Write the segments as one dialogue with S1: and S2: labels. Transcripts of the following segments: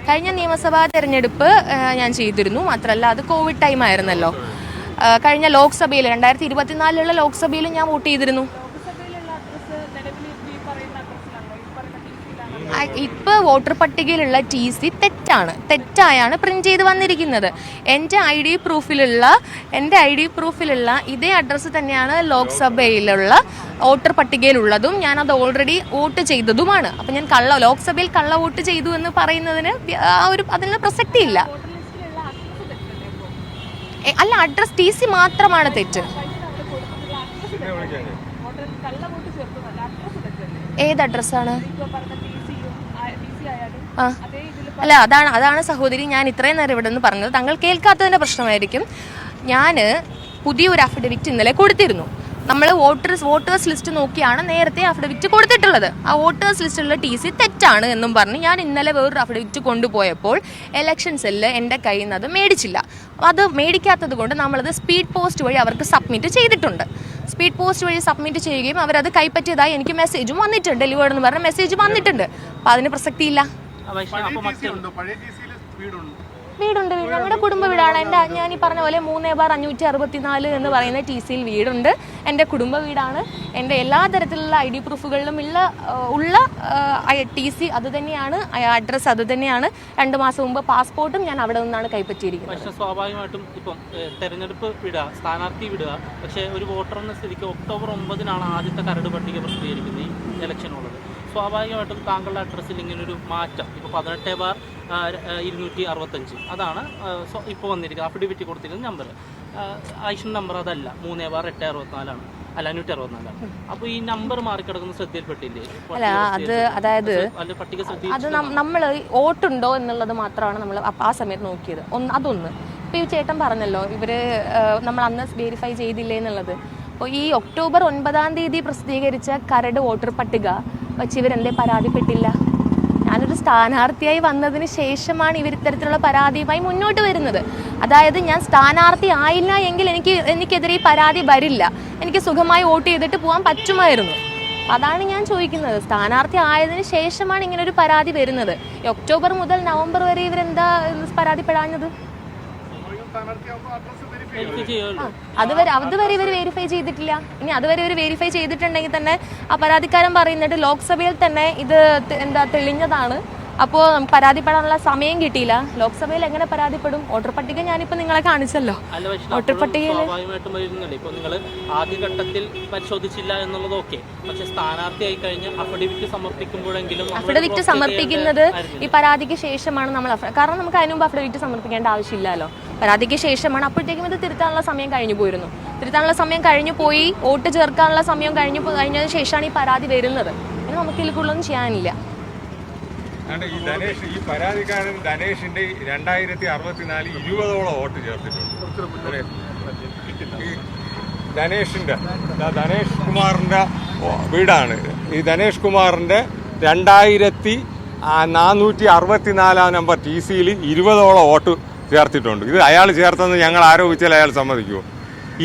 S1: കഴിഞ്ഞ നിയമസഭാ തെരഞ്ഞെടുപ്പ് ഞാൻ ചെയ്തിരുന്നു. മാത്രമല്ല അത് കോവിഡ് ടൈം ആയിരുന്നല്ലോ. കഴിഞ്ഞ ലോക്സഭയിൽ 2024 ലോക്സഭയിൽ ഞാൻ വോട്ട് ചെയ്തിരുന്നു. ഇപ്പൊ വോട്ടർ പട്ടികയിലുള്ള TC തെറ്റായാണ് പ്രിന്റ് ചെയ്ത് വന്നിരിക്കുന്നത്. എൻ്റെ ഐ ഡി പ്രൂഫിലുള്ള ഇതേ അഡ്രസ്സ് തന്നെയാണ് ലോക്സഭയിലുള്ള വോട്ടർ പട്ടികയിലുള്ളതും. ഞാനത് ഓൾറെഡി വോട്ട് ചെയ്തതുമാണ്. അപ്പം ഞാൻ ലോക്സഭയിൽ കള്ള വോട്ട് ചെയ്തു എന്ന് പറയുന്നതിന് അതിന് പ്രസക്തിയില്ല. അല്ല, അഡ്രസ് TC മാത്രമാണ് തെറ്റ്. ഏത് അഡ്രസ്സാണ്? അല്ല, അതാണ് സഹോദരി ഞാൻ ഇത്രയും നേരം ഇവിടെ നിന്ന് പറഞ്ഞത്. താങ്കൾ കേൾക്കാത്തതിൻ്റെ പ്രശ്നമായിരിക്കും. ഞാൻ പുതിയൊരു അഫിഡവിറ്റ് ഇന്നലെ കൊടുത്തിരുന്നു. നമ്മൾ വോട്ടേഴ്സ് ലിസ്റ്റ് നോക്കിയാണ് നേരത്തെ അഫിഡവിറ്റ് കൊടുത്തിട്ടുള്ളത്. ആ വോട്ടേഴ്സ് ലിസ്റ്റിലുള്ള TC തെറ്റാണ് എന്നും പറഞ്ഞ് ഞാൻ ഇന്നലെ വേറൊരു അഫിഡവിറ്റ് കൊണ്ടുപോയപ്പോൾ ഇലക്ഷൻ സെല്ല് എൻ്റെ കയ്യിൽ നിന്ന് അത് മേടിച്ചില്ല. അത് മേടിക്കാത്തത് കൊണ്ട് നമ്മളത് സ്പീഡ് പോസ്റ്റ് വഴി അവർക്ക് സബ്മിറ്റ് ചെയ്തിട്ടുണ്ട്. സ്പീഡ് പോസ്റ്റ് വഴി സബ്മിറ്റ് ചെയ്യുകയും അവരത് കൈപ്പറ്റിയതായി എനിക്ക് മെസ്സേജും വന്നിട്ടുണ്ട്. ഡെലിവേർഡ് എന്ന് പറഞ്ഞ മെസ്സേജ് വന്നിട്ടുണ്ട്. അപ്പം അതിന് പ്രസക്തിയില്ല. വീടുണ്ട്. നമ്മുടെ കുടുംബ വീടാണ്. ഞാൻ ഈ പറഞ്ഞ പോലെ 3/564 എന്ന് പറയുന്ന TCയിൽ വീടുണ്ട്. എൻ്റെ കുടുംബ വീടാണ്. എൻ്റെ എല്ലാ തരത്തിലുള്ള ID പ്രൂഫുകളിലും ഉള്ള TC അത് തന്നെയാണ്, അഡ്രസ്സ് അത് തന്നെയാണ്. 2 മാസം മുമ്പ് പാസ്പോർട്ടും ഞാൻ അവിടെ നിന്നാണ് കൈപ്പറ്റിയിരിക്കുന്നത്.
S2: പക്ഷേ സ്വാഭാവികമായിട്ടും ഇപ്പം തെരഞ്ഞെടുപ്പ് വിടുക, സ്ഥാനാർത്ഥി വിടുക. പക്ഷേ ഒരു വോട്ടർ എന്ന സ്ഥിതിക്ക് ഒക്ടോബർ 9 ആദ്യത്തെ കരട് പട്ടിക പ്രസിദ്ധീകരിക്കുന്നത് ഈ ഇലക്ഷനുള്ളത്. സ്വാഭാവികമായിട്ടും താങ്കളുടെ അഡ്രസ്സിൽ ഇങ്ങനൊരു മാറ്റം ഇപ്പോൾ 18/265 അതാണ് ഇപ്പോൾ വന്നിരിക്കുന്നത്. അഫിഡവിറ്റ് കൊടുത്തിരിക്കുന്ന നമ്പർ ഐഷൻ നമ്പർ അതല്ല, 3/864 അല്ല 564. അപ്പോൾ ഈ നമ്പർ മാറിക്കിടക്കുന്ന ശ്രദ്ധയിൽപ്പെട്ടില്ലേ?
S1: അതായത് അത് നമ്മൾ വോട്ടുണ്ടോ എന്നുള്ളത് മാത്രമാണ് നമ്മൾ ആ സമയത്ത് നോക്കിയത്. അതൊന്ന് ഇപ്പോൾ ഈ ചേട്ടൻ പറഞ്ഞല്ലോ നമ്മൾ അന്ന് വെരിഫൈ ചെയ്തില്ലേ എന്നുള്ളത്. അപ്പോൾ ഈ ഒക്ടോബർ 9 പ്രസിദ്ധീകരിച്ച കരട് വോട്ടർ പട്ടിക വച്ച് ഇവരെന്തേ പരാതിപ്പെട്ടില്ല? ഞാനൊരു സ്ഥാനാർത്ഥിയായി വന്നതിന് ശേഷമാണ് ഇവർ ഇത്തരത്തിലുള്ള പരാതിയുമായി മുന്നോട്ട് വരുന്നത്. അതായത് ഞാൻ സ്ഥാനാർത്ഥി ആയില്ല എങ്കിൽ എനിക്കെതിരെ പരാതി വരില്ല. എനിക്ക് സുഖമായി വോട്ട് ചെയ്തിട്ട് പോകാൻ പറ്റുമായിരുന്നു. അതാണ് ഞാൻ ചോദിക്കുന്നത്. സ്ഥാനാർത്ഥി ആയതിനു ശേഷമാണ് ഇങ്ങനൊരു പരാതി വരുന്നത്. ഒക്ടോബർ മുതൽ നവംബർ വരെ ഇവരെന്താ പരാതിപ്പെടാഞ്ഞത്? അതുവരെ ഇവർ വെരിഫൈ ചെയ്തിട്ടില്ല. ഇനി അതുവരെ ഇവർ വെരിഫൈ ചെയ്തിട്ടുണ്ടെങ്കിൽ തന്നെ ആ പരാതിക്കാരൻ പറയുന്നുണ്ട് ലോക്സഭയിൽ തന്നെ ഇത് തെളിഞ്ഞതാണ്. അപ്പോൾ പരാതിപ്പെടാനുള്ള സമയം കിട്ടിയില്ല. ലോക്സഭയിൽ എങ്ങനെ പരാതിപ്പെടും? വോട്ടർ പട്ടിക ഞാനിപ്പോൾ നിങ്ങളെ കാണിച്ചല്ലോ. വോട്ടർ പട്ടികയിൽ
S2: ഇപ്പോൾ നിങ്ങൾ ആദ്യഘട്ടത്തിൽ പരിശോധിച്ചില്ല എന്നുള്ളത് ഓക്കെ. പക്ഷേ സ്ഥാനാർത്ഥിയായി കഴിഞ്ഞ് അഫിഡവിറ്റ് സമർപ്പിക്കുമ്പോഴെങ്കിലും
S1: അഫിഡവിറ്റ് സമർപ്പിക്കുന്നത് ഈ പരാതിക്ക് ശേഷമാണ് നമ്മൾ. കാരണം നമുക്ക് അതിന് മുമ്പ് അഫിഡവിറ്റ് സമർപ്പിക്കേണ്ട ആവശ്യമില്ലല്ലോ. പരാതിക്ക് ശേഷമാണ്. അപ്പോഴത്തേക്കും ഇത് തിരുത്താനുള്ള സമയം കഴിഞ്ഞു പോയിരുന്നു. തിരുത്താനുള്ള സമയം കഴിഞ്ഞു പോയി. വോട്ട് ചേർക്കാനുള്ള സമയം കഴിഞ്ഞതിന് ശേഷമാണ് ഈ പരാതി വരുന്നത്. ഇനി നമുക്ക് ഇതിലൊന്നും ചെയ്യാനില്ല.
S3: ഈ പരാതിക്കാരൻ ധനേഷിന്റെ 2064 20ഓളം വോട്ട് ചേർത്തിട്ടുണ്ട്. ഈ ധനേഷ് കുമാറിന്റെ വീടാണ്. ഈ ധനേഷ് കുമാറിന്റെ 2464 നമ്പർ TCയിൽ 20ഓളം വോട്ട് ചേർത്തിട്ടുണ്ട്. ഇത് അയാൾ ചേർത്തെന്ന് ഞങ്ങൾ ആരോപിച്ചാൽ അയാൾ സമ്മതിക്കുമോ?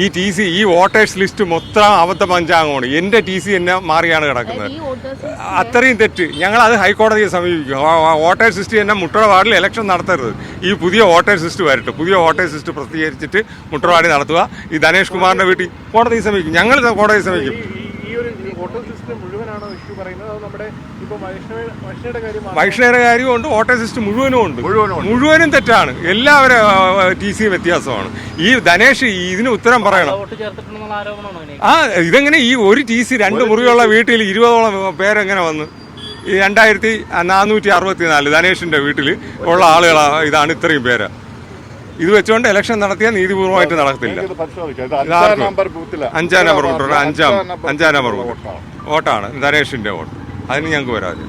S3: ഈ TC ഈ വോട്ടേഴ്സ് ലിസ്റ്റ് മൊത്തം അബദ്ധ പഞ്ചാംഗമാണ്. എൻ്റെ TC എന്നെ മാറിയാണ് കിടക്കുന്നത്. അത്രയും തെറ്റ്. ഞങ്ങളത് ഹൈക്കോടതിയെ സമീപിക്കും. വോട്ടേഴ്സ് ലിസ്റ്റ് തന്നെ മുട്ടറവാർഡിൽ ഇലക്ഷൻ നടത്തരുത്. ഈ പുതിയ വോട്ടേഴ്സ് ലിസ്റ്റ് വരട്ടെ. പുതിയ വോട്ടേഴ്സ് ലിസ്റ്റ് പ്രസിദ്ധീകരിച്ചിട്ട് മുട്ടറവാടി നടത്തുക. ഈ ധനേഷ് കുമാറിന്റെ വീട്ടിൽ കോടതിയെ സമീപിക്കും. ഞങ്ങൾ കോടതിയെ സമീപിക്കും. വൈഷ്ണവയുടെ കാര്യമുണ്ട്, വോട്ടേഴ്സ് ലിസ്റ്റ് മുഴുവനും തെറ്റാണ്. എല്ലാവരും TC വ്യത്യാസമാണ്. ഈ ധനേഷ് ഇതിന് ഉത്തരം പറയണം. ഇതെങ്ങനെ ഈ ഒരു TC 2 മുറിയുള്ള വീട്ടിൽ 20ഓളം പേരെങ്ങനെ വന്നു? ഈ 2464 ധനേഷിന്റെ വീട്ടിൽ ഉള്ള ആളുകളാണ്. ഇതാണ് ഇത്രയും പേര്. ഇത് വെച്ചുകൊണ്ട് ഇലക്ഷൻ നടത്തിയാൽ നീതിപൂർവമായിട്ട് നടത്തില്ല. 5 നമ്പർ വോട്ടാണ്. 5 നമ്പർ വോട്ടാണ് ധനേഷിന്റെ വോട്ട്. അതിന് ഞങ്ങൾക്ക് വരാതെ